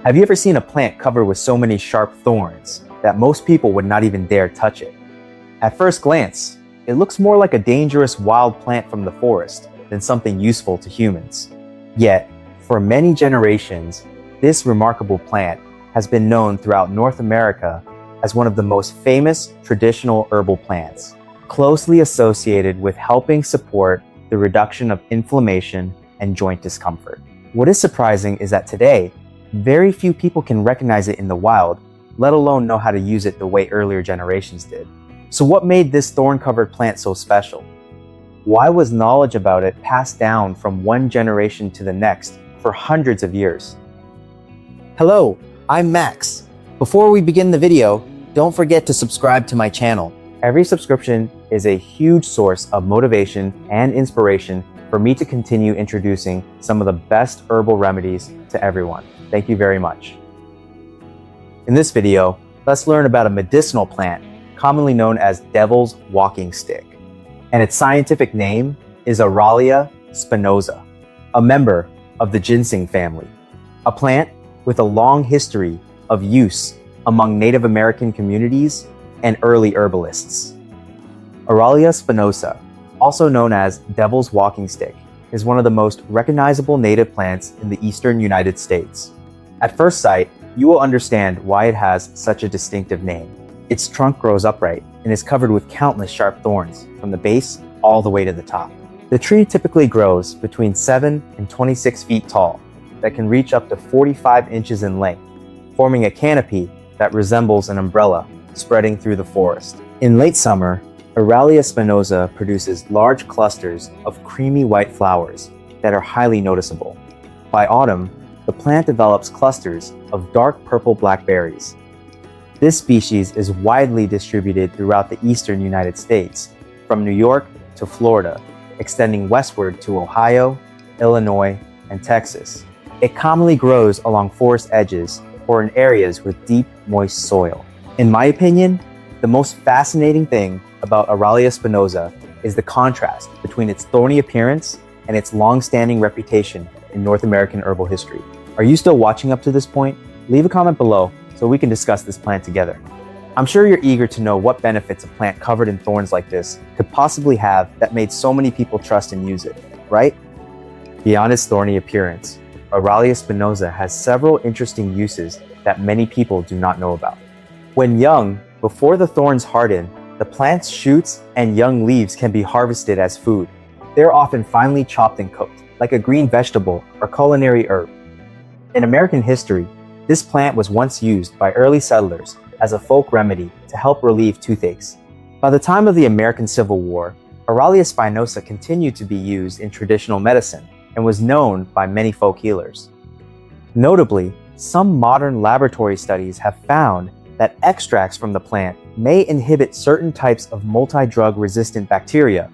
Have you ever seen a plant covered with so many sharp thorns that most people would not even dare touch it? At first glance, it looks more like a dangerous wild plant from the forest than something useful to humans. Yet, for many generations, this remarkable plant has been known throughout North America as one of the most famous traditional herbal plants, closely associated with helping support the reduction of inflammation and joint discomfort. What is surprising is that today, very few people can recognize it in the wild, let alone know how to use it the way earlier generations did. So what made this thorn-covered plant so special? Why was knowledge about it passed down from one generation to the next for hundreds of years? Hello, I'm Max. Before we begin the video, don't forget to subscribe to my channel. Every subscription is a huge source of motivation and inspiration for me to continue introducing some of the best herbal remedies to everyone. Thank you very much. In this video, let's learn about a medicinal plant commonly known as devil's walking stick. And its scientific name is Aralia spinosa, a member of the ginseng family, a plant with a long history of use among Native American communities and early herbalists. Aralia spinosa, also known as devil's walking stick, is one of the most recognizable native plants in the eastern United States. At first sight, you will understand why it has such a distinctive name. Its trunk grows upright and is covered with countless sharp thorns from the base all the way to the top. The tree typically grows between 7 and 26 feet tall that can reach up to 45 inches in length, forming a canopy that resembles an umbrella spreading through the forest. In late summer, Aralia spinosa produces large clusters of creamy white flowers that are highly noticeable. By autumn, the plant develops clusters of dark purple-black berries. This species is widely distributed throughout the eastern United States, from New York to Florida, extending westward to Ohio, Illinois, and Texas. It commonly grows along forest edges or in areas with deep, moist soil. In my opinion, the most fascinating thing about Aralia spinosa is the contrast between its thorny appearance and its long-standing reputation in North American herbal history. Are you still watching up to this point? Leave a comment below so we can discuss this plant together. I'm sure you're eager to know what benefits a plant covered in thorns like this could possibly have that made so many people trust and use it, right? Beyond its thorny appearance, Aralia spinosa has several interesting uses that many people do not know about. When young, before the thorns harden, the plant's shoots and young leaves can be harvested as food. They're often finely chopped and cooked, like a green vegetable or culinary herb. In American history, this plant was once used by early settlers as a folk remedy to help relieve toothaches. By the time of the American Civil War, Aralia spinosa continued to be used in traditional medicine and was known by many folk healers. Notably, some modern laboratory studies have found that extracts from the plant may inhibit certain types of multi-drug resistant bacteria,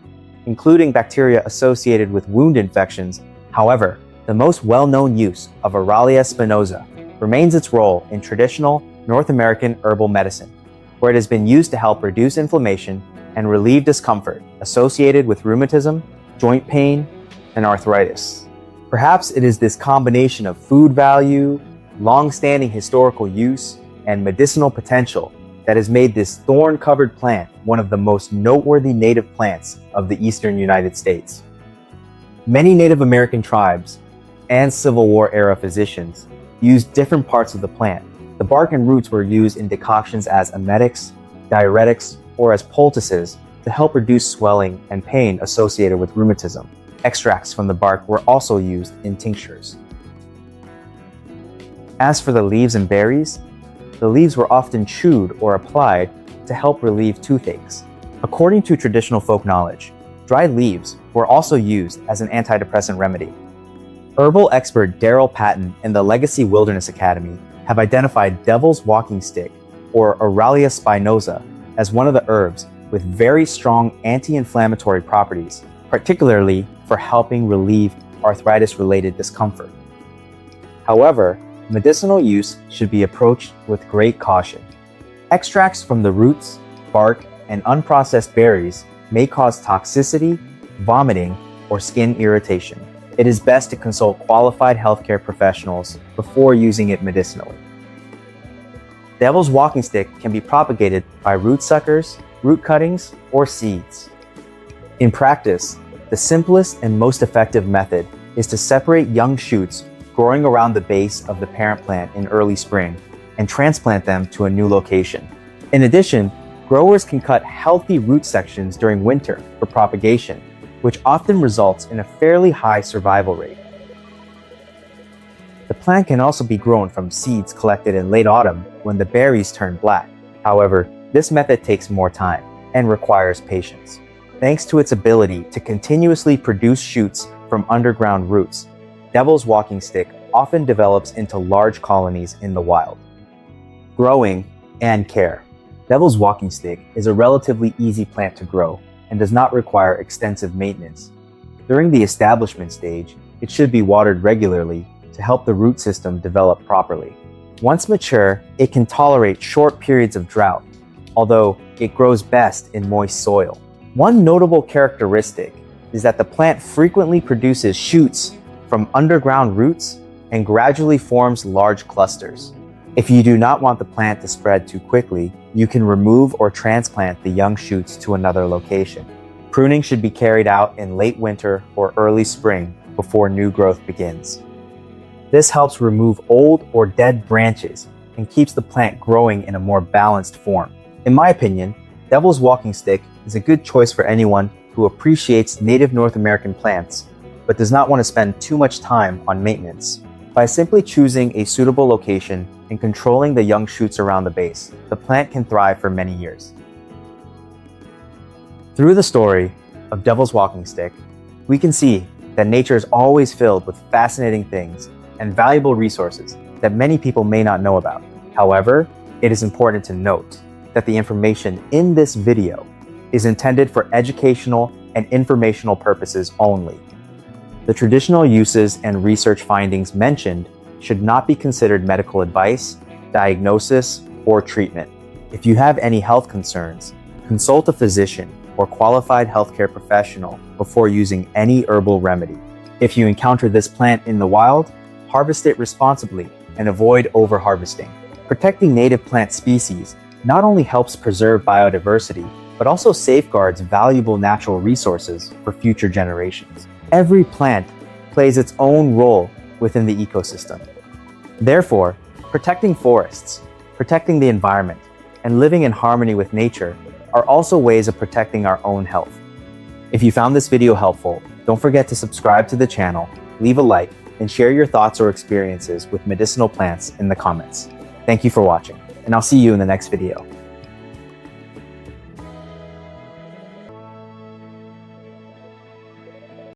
including bacteria associated with wound infections. However, the most well-known use of Aralia spinosa remains its role in traditional North American herbal medicine, where it has been used to help reduce inflammation and relieve discomfort associated with rheumatism, joint pain, and arthritis. Perhaps it is this combination of food value, long-standing historical use, and medicinal potential that has made this thorn-covered plant one of the most noteworthy native plants of the eastern United States. Many Native American tribes and Civil War era physicians used different parts of the plant. The bark and roots were used in decoctions as emetics, diuretics, or as poultices to help reduce swelling and pain associated with rheumatism. Extracts from the bark were also used in tinctures. As for the leaves and berries, the leaves were often chewed or applied to help relieve toothaches. According to traditional folk knowledge, dried leaves were also used as an antidepressant remedy. Herbal expert Daryl Patton and the Legacy Wilderness Academy have identified devil's walking stick, or Aralia spinosa, as one of the herbs with very strong anti-inflammatory properties, particularly for helping relieve arthritis-related discomfort. However, medicinal use should be approached with great caution. Extracts from the roots, bark, and unprocessed berries may cause toxicity, vomiting, or skin irritation. It is best to consult qualified healthcare professionals before using it medicinally. Devil's walking stick can be propagated by root suckers, root cuttings, or seeds. In practice, the simplest and most effective method is to separate young shoots growing around the base of the parent plant in early spring and transplant them to a new location. In addition, growers can cut healthy root sections during winter for propagation, which often results in a fairly high survival rate. The plant can also be grown from seeds collected in late autumn when the berries turn black. However, this method takes more time and requires patience. Thanks to its ability to continuously produce shoots from underground roots, Devil's walking stick often develops into large colonies in the wild. Growing and care. Devil's walking stick is a relatively easy plant to grow and does not require extensive maintenance. During the establishment stage, it should be watered regularly to help the root system develop properly. Once mature, it can tolerate short periods of drought, although it grows best in moist soil. One notable characteristic is that the plant frequently produces shoots from underground roots and gradually forms large clusters. If you do not want the plant to spread too quickly, you can remove or transplant the young shoots to another location. Pruning should be carried out in late winter or early spring before new growth begins. This helps remove old or dead branches and keeps the plant growing in a more balanced form. In my opinion, Devil's walking stick is a good choice for anyone who appreciates native North American plants but does not want to spend too much time on maintenance. By simply choosing a suitable location and controlling the young shoots around the base, the plant can thrive for many years. Through the story of Devil's walking stick, we can see that nature is always filled with fascinating things and valuable resources that many people may not know about. However, it is important to note that the information in this video is intended for educational and informational purposes only. The traditional uses and research findings mentioned should not be considered medical advice, diagnosis, or treatment. If you have any health concerns, consult a physician or qualified healthcare professional before using any herbal remedy. If you encounter this plant in the wild, harvest it responsibly and avoid overharvesting. Protecting native plant species not only helps preserve biodiversity, but also safeguards valuable natural resources for future generations. Every plant plays its own role within the ecosystem. Therefore, protecting forests, protecting the environment, and living in harmony with nature are also ways of protecting our own health. If you found this video helpful, don't forget to subscribe to the channel, leave a like, and share your thoughts or experiences with medicinal plants in the comments. Thank you for watching, and I'll see you in the next video.